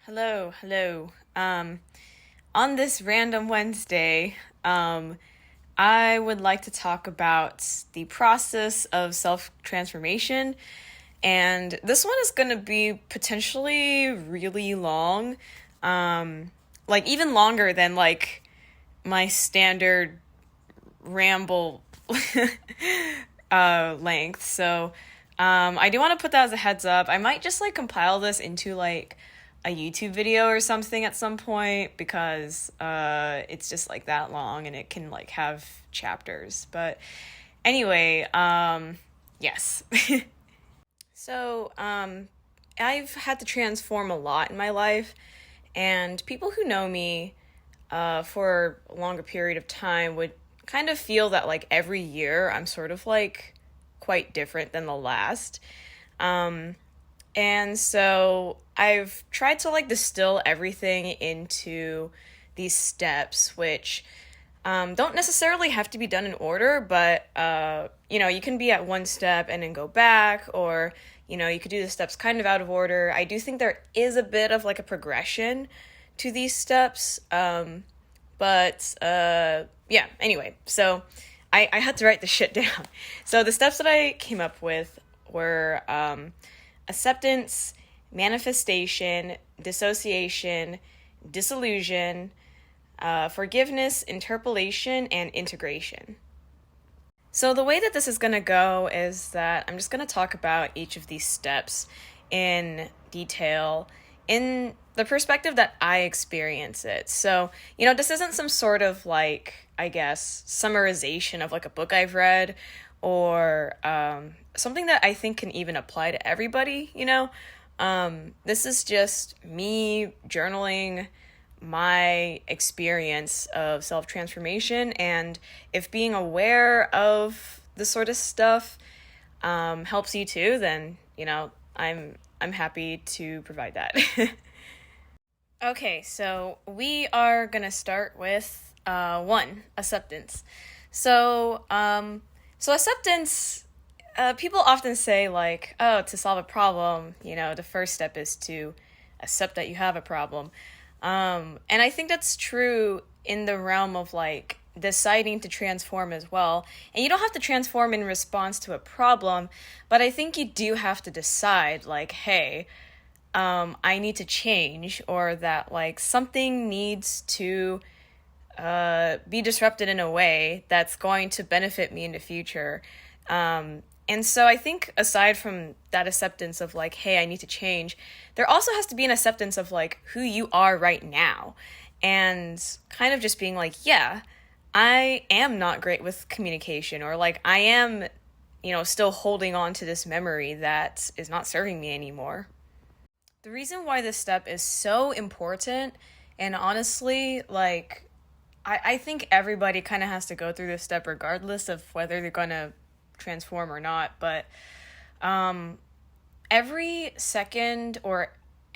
Hello, hello. On this random Wednesday, I would like to talk about the process of self transformation. And this one is going to be potentially really long, like even longer than like my standard ramble length. So I do want to put that as a heads up. I might just like compile this into like a YouTube video or something at some point because it's just like that long and it can like have chapters. But anyway, yes. So I've had to transform a lot in my life, and people who know me for a longer period of time would kind of feel that like every year I'm sort of like quite different than the last. Um, and so I've tried to like distill everything into these steps, which don't necessarily have to be done in order, but you can be at one step and then go back, or you could do the steps kind of out of order. I do think there is a bit of like a progression to these steps, but yeah. Anyway, so I had to write the shit down. So the steps that I came up with were acceptance, manifestation, dissociation, disillusion, forgiveness, interpolation, and integration. So, the way that this is going to go is that I'm just going to talk about each of these steps in detail in the perspective that I experience it. So this isn't some sort of like, I guess, summarization of like a book I've read or something that I think can even apply to everybody. This is just me journaling my experience of self transformation, and if being aware of this sort of stuff helps you too, then I'm happy to provide that. Okay, so we are gonna start with one, acceptance. So acceptance. People often say like, oh, to solve a problem, the first step is to accept that you have a problem. And I think that's true in the realm of like deciding to transform as well. And you don't have to transform in response to a problem, but I think you do have to decide like, hey, I need to change, or that like something needs to be disrupted in a way that's going to benefit me in the future. And so I think aside from that acceptance of like, hey, I need to change, there also has to be an acceptance of like who you are right now. And kind of just being like, yeah, I am not great with communication, or like I am, still holding on to this memory that is not serving me anymore. The reason why this step is so important, and honestly, like, I think everybody kind of has to go through this step regardless of whether they're going to transform or not, but every second or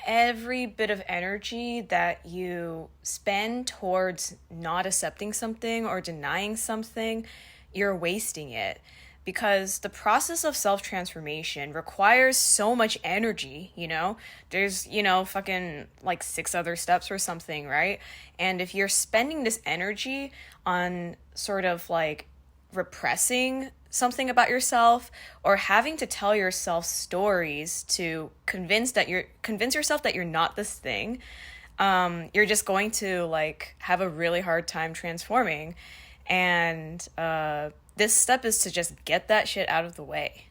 every bit of energy that you spend towards not accepting something or denying something, you're wasting it. Because the process of self transformation requires so much energy. There's, fucking like six other steps or something, right? And if you're spending this energy on sort of like repressing something about yourself, or having to tell yourself stories to convince yourself that you're not this thing, you're just going to like have a really hard time transforming. And this step is to just get that shit out of the way.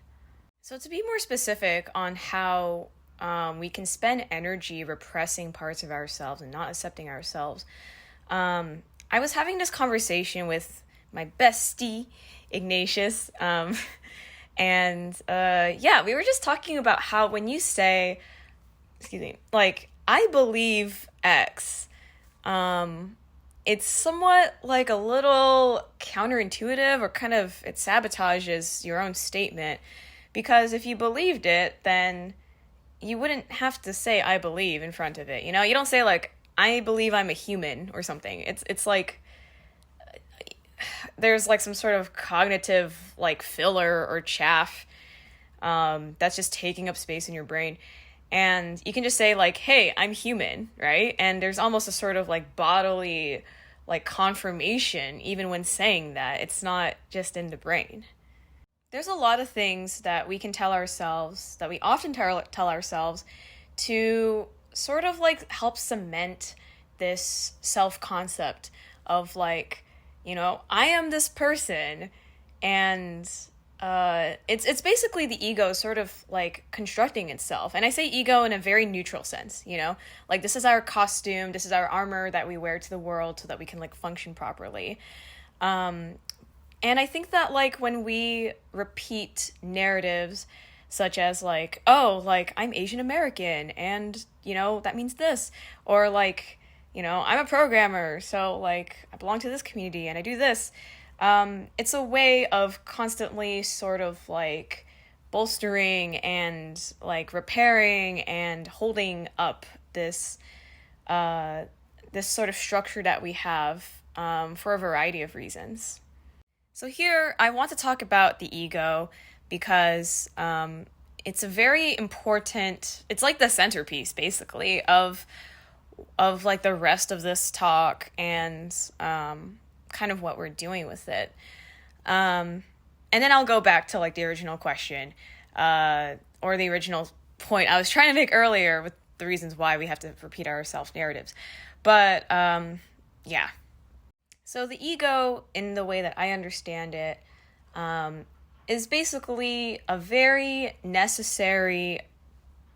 So to be more specific on how we can spend energy repressing parts of ourselves and not accepting ourselves, I was having this conversation with my bestie, Ignatius. And we were just talking about how when you say, excuse me, like, I believe X, it's somewhat like a little counterintuitive, or kind of it sabotages your own statement. Because if you believed it, then you wouldn't have to say I believe in front of it. You don't say like I believe I'm a human or something. It's like there's like some sort of cognitive like filler or chaff that's just taking up space in your brain. And you can just say like, hey, I'm human, right? And there's almost a sort of like bodily like confirmation even when saying that. It's not just in the brain. There's a lot of things that we can tell ourselves, that we often tell ourselves to sort of like help cement this self concept of like, I am this person, and it's basically the ego sort of like constructing itself. And I say ego in a very neutral sense, like this is our costume, this is our armor that we wear to the world so that we can like function properly. And I think that like when we repeat narratives such as like, oh, like I'm Asian American and that means this, or like, I'm a programmer, so like I belong to this community and I do this. It's a way of constantly sort of like bolstering and like repairing and holding up this sort of structure that we have for a variety of reasons. So here I want to talk about the ego because it's a very important, it's like the centerpiece basically of like the rest of this talk and kind of what we're doing with it. And then I'll go back to like the original question or the original point I was trying to make earlier with the reasons why we have to repeat our self-narratives. But yeah. So the ego, in the way that I understand it, is basically a very necessary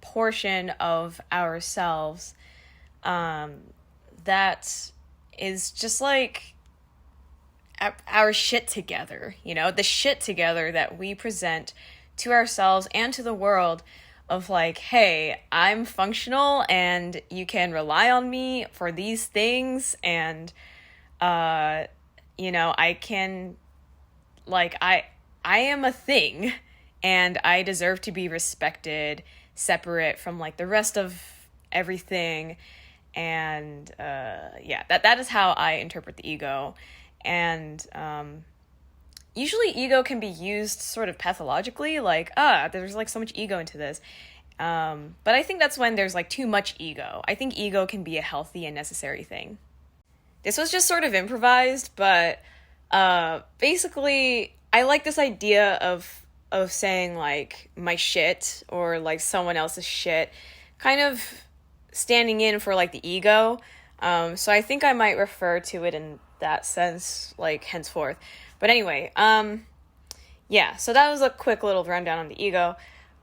portion of ourselves that is just like our shit together, the shit together that we present to ourselves and to the world of like, hey, I'm functional and you can rely on me for these things, and I can, like, I am a thing and I deserve to be respected separate from like the rest of everything. And that is how I interpret the ego. And usually ego can be used sort of pathologically, like, there's like so much ego into this. But I think that's when there's like too much ego. I think ego can be a healthy and necessary thing. This was just sort of improvised, but basically I like this idea of saying like my shit or like someone else's shit, kind of standing in for like the ego. So I think I might refer to it in that sense, like henceforth. But anyway, yeah, so that was a quick little rundown on the ego.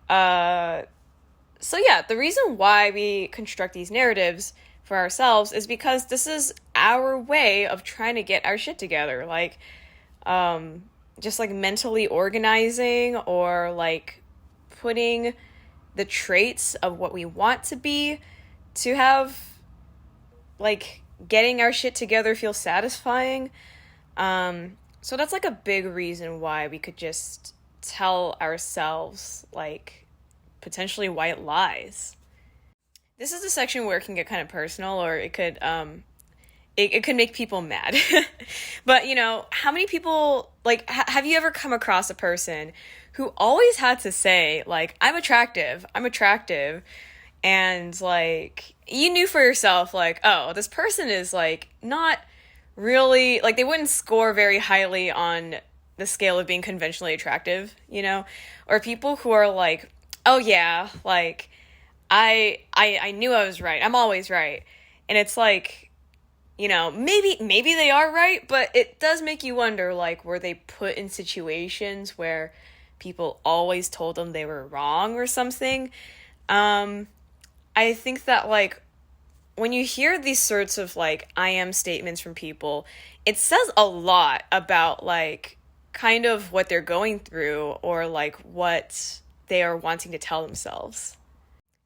So yeah, the reason why we construct these narratives for ourselves is because this is our way of trying to get our shit together. Like, just like mentally organizing or like putting the traits of what we want to be to have like getting our shit together feel satisfying. So that's like a big reason why we could just tell ourselves like potentially white lies. This is a section where it can get kind of personal, or it could it could make people mad. But how many people like have you ever come across a person who always had to say like I'm attractive, and like you knew for yourself like, oh, this person is like not really, like they wouldn't score very highly on the scale of being conventionally attractive, or people who are like, oh yeah, like I knew I was right, I'm always right. And it's like, maybe they are right, but it does make you wonder, like, were they put in situations where people always told them they were wrong or something? I think that, like, when you hear these sorts of, like, I am statements from people, it says a lot about, like, kind of what they're going through or, like, what they are wanting to tell themselves.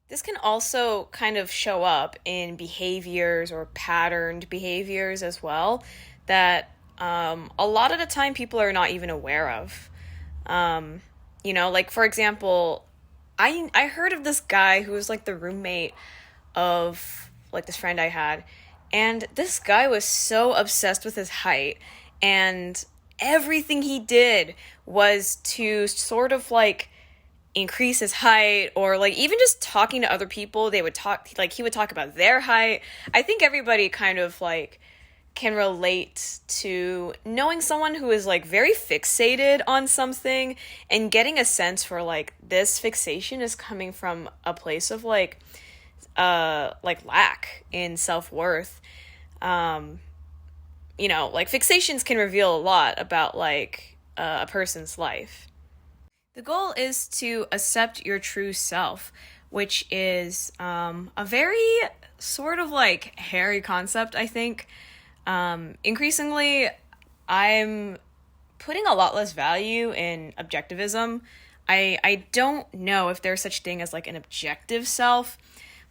This can also kind of show up in behaviors or patterned behaviors as well that a lot of the time people are not even aware of. Like, for example, I heard of this guy who was like the roommate of like this friend I had, and this guy was so obsessed with his height, and everything he did was to sort of like increase his height, or like even just talking to other people, they would talk, like he would talk about their height. I think everybody kind of like can relate to knowing someone who is like very fixated on something and getting a sense for like this fixation is coming from a place of like lack in self-worth. um like fixations can reveal a lot about like a person's life. The goal is to accept your true self, which is a very sort of like hairy concept, I think. Increasingly, I'm putting a lot less value in objectivism. I don't know if there's such thing as like an objective self,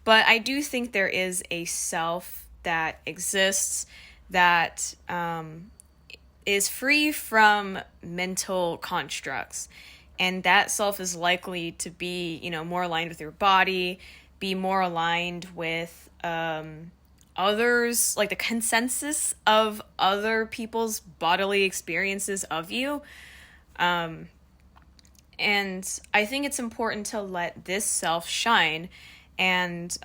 but I do think there is a self that exists that is free from mental constructs. And that self is likely to be, more aligned with your body, be more aligned with others, like the consensus of other people's bodily experiences of you. And I think it's important to let this self shine. And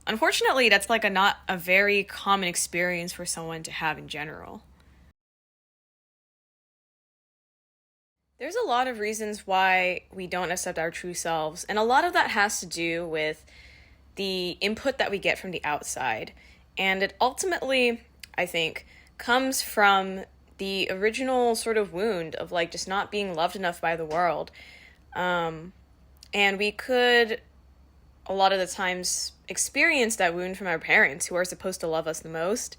unfortunately, that's like not a very common experience for someone to have in general. There's a lot of reasons why we don't accept our true selves, and a lot of that has to do with the input that we get from the outside. And it ultimately, I think, comes from the original sort of wound of like just not being loved enough by the world. And we could, a lot of the times, experience that wound from our parents who are supposed to love us the most.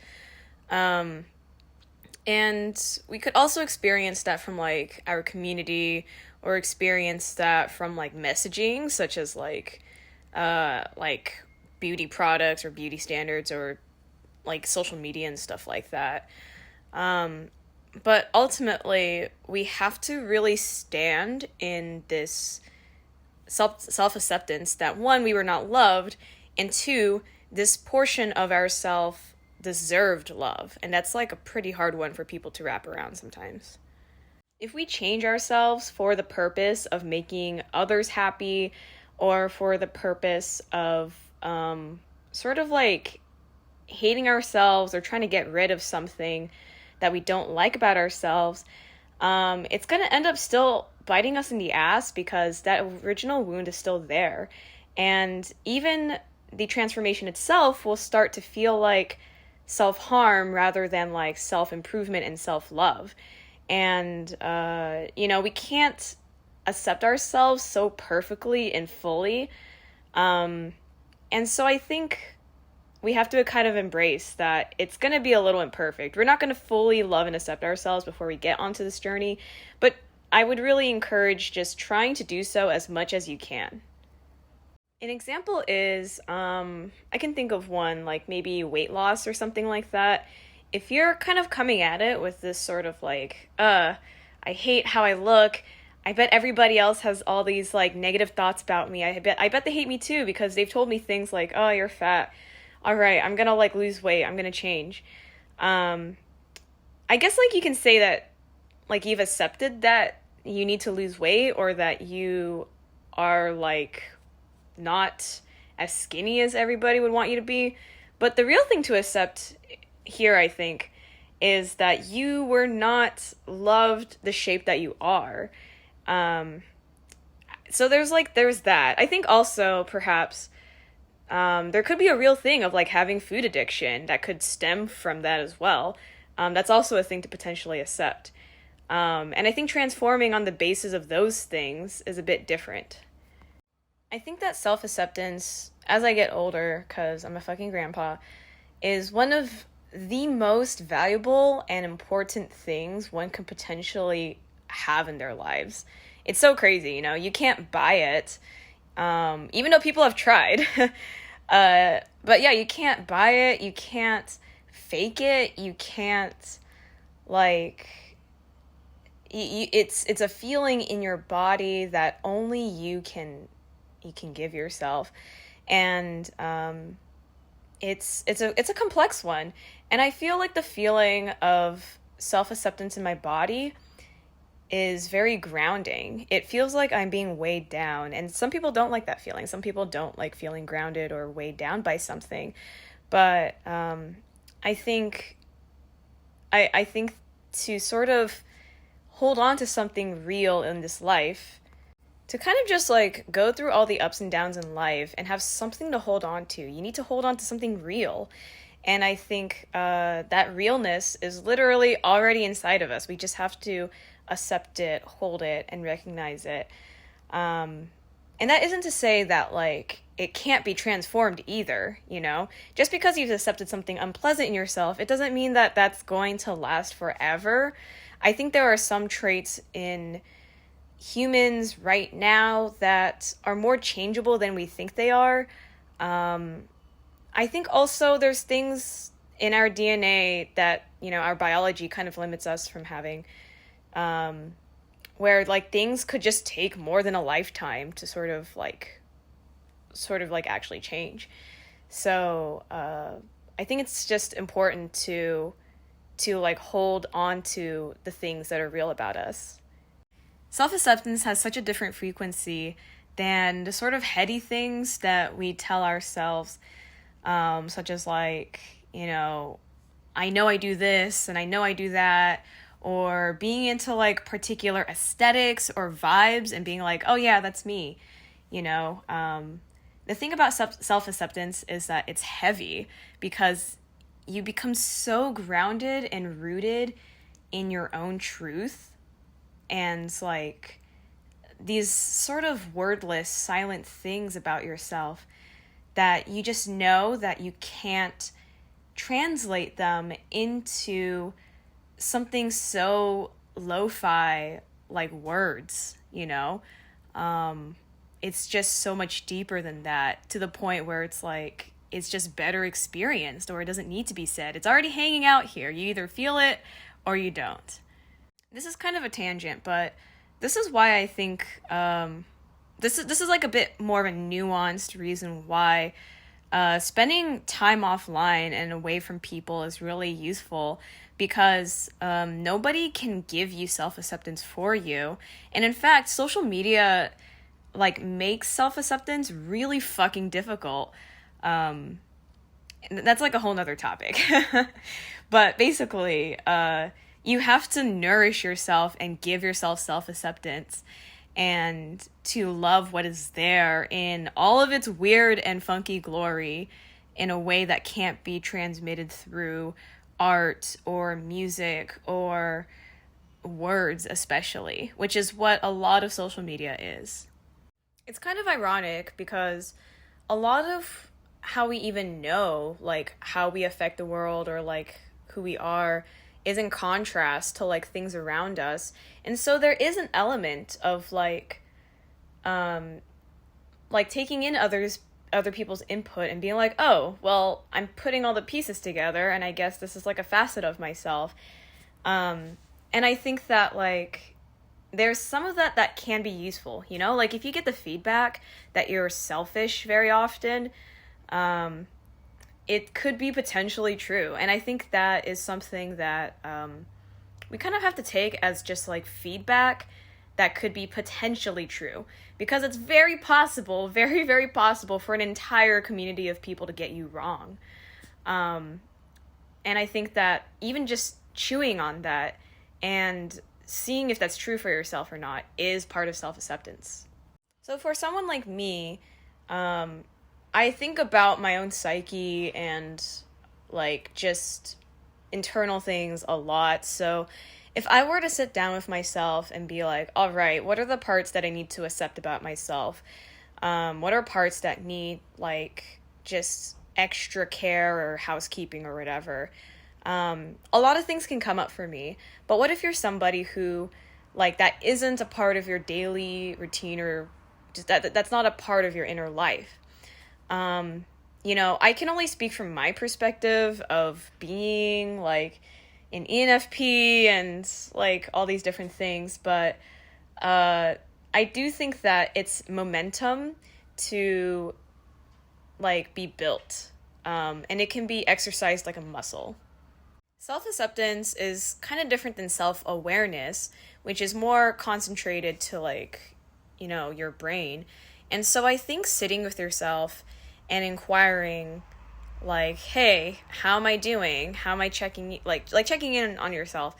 And we could also experience that from like our community, or experience that from like messaging, such as like beauty products or beauty standards, or like social media and stuff like that. But ultimately, we have to really stand in this self-acceptance that, one, we were not loved, and two, this portion of ourself deserved love. And that's like a pretty hard one for people to wrap around sometimes. If we change ourselves for the purpose of making others happy, or for the purpose of sort of like hating ourselves or trying to get rid of something that we don't like about ourselves, it's going to end up still biting us in the ass, because that original wound is still there. And even the transformation itself will start to feel like self-harm rather than like self-improvement and self-love. And, we can't accept ourselves so perfectly and fully. And so I think we have to kind of embrace that it's going to be a little imperfect. We're not going to fully love and accept ourselves before we get onto this journey, but I would really encourage just trying to do so as much as you can. An example is, I can think of one, like maybe weight loss or something like that. If you're kind of coming at it with this sort of like, I hate how I look, I bet everybody else has all these like negative thoughts about me. I bet they hate me too, because they've told me things like, oh, you're fat. All right, I'm gonna like lose weight. I'm gonna change. I guess like you can say that like you've accepted that you need to lose weight, or that you are like not as skinny as everybody would want you to be. But the real thing to accept here, I think, is that you were not loved the shape that you are. So there's that. I think also perhaps there could be a real thing of like having food addiction that could stem from that as well. That's also a thing to potentially accept. And I think transforming on the basis of those things is a bit different. I think that self-acceptance, as I get older, because I'm a fucking grandpa, is one of the most valuable and important things one can potentially have in their lives. It's so crazy, you can't buy it, even though people have tried. But yeah, you can't buy it, you can't fake it, you can't, like, it's a feeling in your body that only you can give yourself. And it's a complex one. And I feel like the feeling of self-acceptance in my body is very grounding. It feels like I'm being weighed down, and some people don't like that feeling. Some people don't like feeling grounded or weighed down by something. But I think I think to sort of hold on to something real in this life, to kind of just like go through all the ups and downs in life and have something to hold on to. You need to hold on to something real. And I think that realness is literally already inside of us. We just have to accept it, hold it, and recognize it. And that isn't to say that, like, it can't be transformed either, you know? Just because you've accepted something unpleasant in yourself, it doesn't mean that that's going to last forever. I think there are some traits in humans right now that are more changeable than we think they are. I think also there's things in our DNA that, you know, our biology kind of limits us from having, where like things could just take more than a lifetime to sort of like actually change. So I think it's just important to like hold on to the things that are real about us. Self-acceptance has such a different frequency than the sort of heady things that we tell ourselves, such as like, you know I do this and I know I do that, or being into like particular aesthetics or vibes and being like, oh yeah, that's me, you know. The thing about self-acceptance is that it's heavy because you become so grounded and rooted in your own truth, and like these sort of wordless, silent things about yourself that you just know that you can't translate them into something so lo-fi like words, you know? It's just so much deeper than that, to the point where it's like, it's just better experienced, or it doesn't need to be said. It's already hanging out here. You either feel it or you don't. This is kind of a tangent, but this is why I think this is like a bit more of a nuanced reason why spending time offline and away from people is really useful, because nobody can give you self-acceptance for you. And in fact, social media like makes self-acceptance really fucking difficult. That's like a whole nother topic. But basically, you have to nourish yourself and give yourself self-acceptance, and to love what is there in all of its weird and funky glory in a way that can't be transmitted through art or music or words, especially, which is what a lot of social media is. It's kind of ironic because a lot of how we even know, like, how we affect the world or, like, who we are is in contrast to, like, things around us. And so there is an element of, like taking in other people's input and being like, oh, well, I'm putting all the pieces together, and I guess this is, like, a facet of myself. And I think that, like, there's some of that can be useful, you know? Like, if you get the feedback that you're selfish very often, it could be potentially true. And I think that is something that we kind of have to take as just, like, feedback that could be potentially true. Because it's very possible, very, very possible for an entire community of people to get you wrong. And I think that even just chewing on that and seeing if that's true for yourself or not is part of self-acceptance. So for someone like me, I think about my own psyche and, like, just internal things a lot. So if I were to sit down with myself and be like, all right, what are the parts that I need to accept about myself? What are parts that need, like, just extra care or housekeeping or whatever? A lot of things can come up for me. But what if you're somebody who, like, that isn't a part of your daily routine, or just that's not a part of your inner life? You know, I can only speak from my perspective of being, like, an ENFP and, like, all these different things, but I do think that it's momentum to, like, be built, and it can be exercised like a muscle. Self-acceptance is kind of different than self-awareness, which is more concentrated to like, your brain. And so I think sitting with yourself and inquiring like, hey, how am I doing? How am I checking, like checking in on yourself?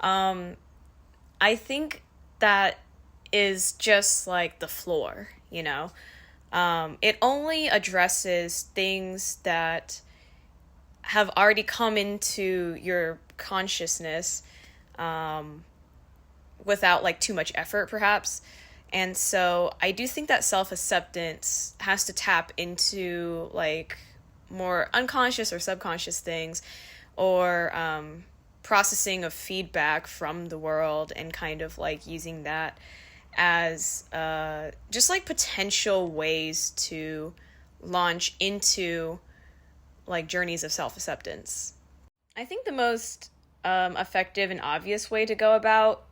I think that is just like the floor, it only addresses things that have already come into your consciousness, without like too much effort, perhaps. And so I do think that self-acceptance has to tap into like more unconscious or subconscious things, or processing of feedback from the world, and kind of like using that as just like potential ways to launch into like journeys of self-acceptance. I think the most effective and obvious way to go about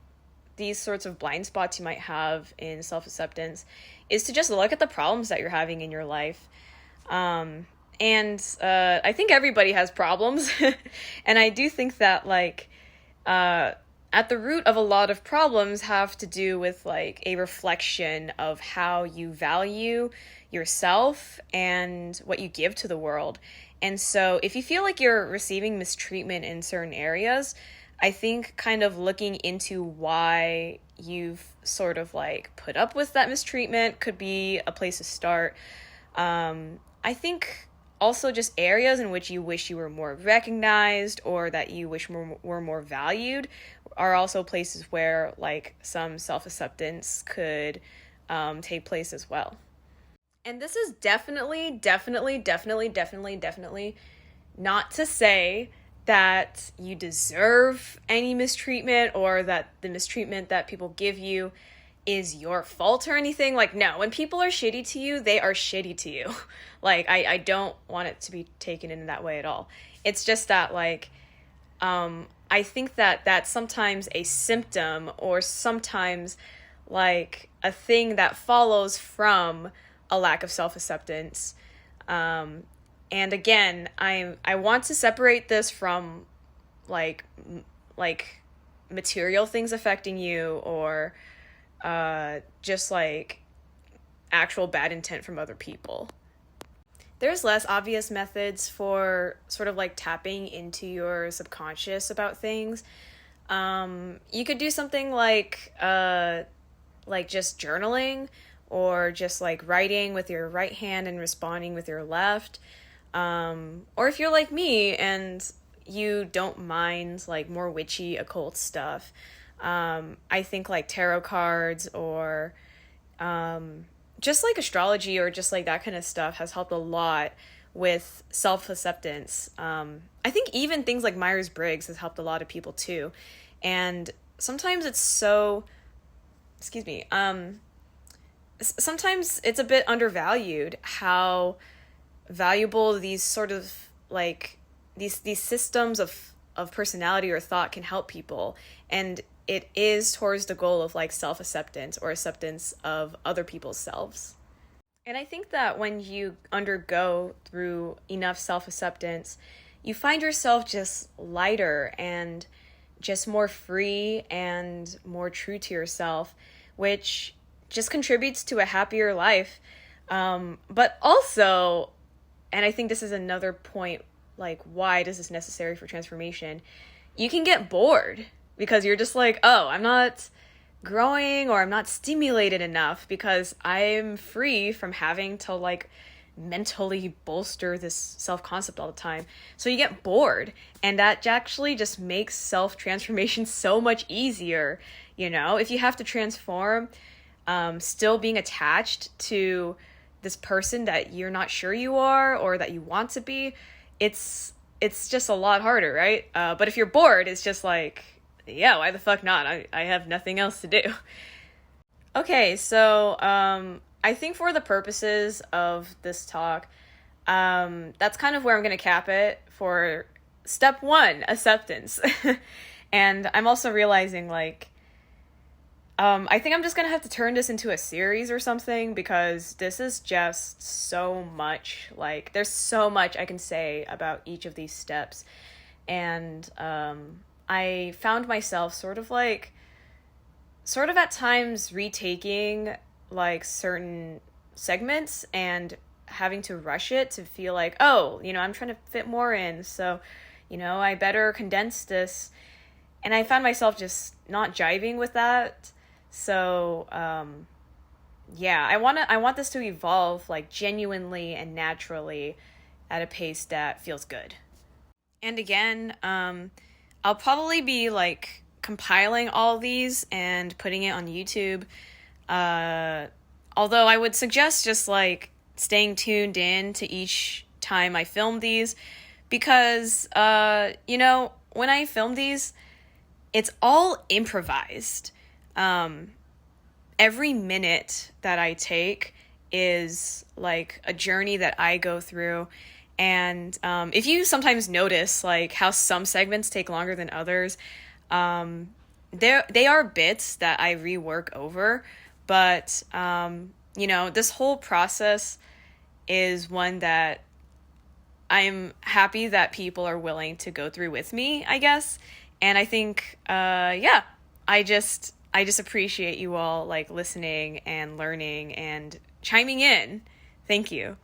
these sorts of blind spots you might have in self-acceptance is to just look at the problems that you're having in your life. And I think everybody has problems. And I do think that like at the root of a lot of problems have to do with like a reflection of how you value yourself and what you give to the world. And so if you feel like you're receiving mistreatment in certain areas, I think kind of looking into why you've sort of like put up with that mistreatment could be a place to start. I think also just areas in which you wish you were more recognized, or that you wish were more valued, are also places where like some self-acceptance could take place as well. And this is definitely not to say that you deserve any mistreatment, or that the mistreatment that people give you is your fault or anything. Like, no, when people are shitty to you, they are shitty to you. Like, I don't want it to be taken in that way at all. It's just that, like, I think that that's sometimes a symptom, or sometimes, like, a thing that follows from a lack of self-acceptance. And again, I want to separate this from, like material things affecting you, or just like actual bad intent from other people. There's less obvious methods for sort of like tapping into your subconscious about things. You could do something like just journaling, or just like writing with your right hand and responding with your left. Or if you're like me and you don't mind like more witchy occult stuff, I think like tarot cards, or just like astrology, or just like that kind of stuff has helped a lot with self-acceptance. I think even things like Myers-Briggs has helped a lot of people too. And sometimes it's so, sometimes it's a bit undervalued how valuable these sort of like these systems of personality or thought can help people. And it is towards the goal of like self-acceptance, or acceptance of other people's selves. And I think that when you undergo through enough self-acceptance, you find yourself just lighter and just more free and more true to yourself, which just contributes to a happier life. But also, and I think this is another point, like, why this is necessary for transformation, you can get bored because you're just like, oh, I'm not growing, or I'm not stimulated enough, because I'm free from having to like mentally bolster this self-concept all the time. So you get bored, and that actually just makes self-transformation so much easier. If you have to transform, still being attached to this person that you're not sure you are, or that you want to be, it's just a lot harder, right? But if you're bored, it's just like, yeah, why the fuck not? I have nothing else to do. Okay, so I think for the purposes of this talk, that's kind of where I'm going to cap it for step 1, acceptance. And I'm also realizing, like, I think I'm just going to have to turn this into a series or something, because this is just so much. Like, there's so much I can say about each of these steps. And I found myself sort of like sort of at times retaking like certain segments and having to rush it to feel like, oh, I'm trying to fit more in, so, I better condense this. And I found myself just not jiving with that. So, yeah, I want this to evolve like genuinely and naturally at a pace that feels good. And again, I'll probably be like compiling all these and putting it on YouTube. Uh, Although I would suggest just like staying tuned in to each time I film these because, when I film these, it's all improvised. Every minute that I take is like a journey that I go through. And if you sometimes notice like how some segments take longer than others, they are bits that I rework over. But, this whole process is one that I'm happy that people are willing to go through with me, I guess. And I think, yeah, I just appreciate you all like listening and learning and chiming in. Thank you.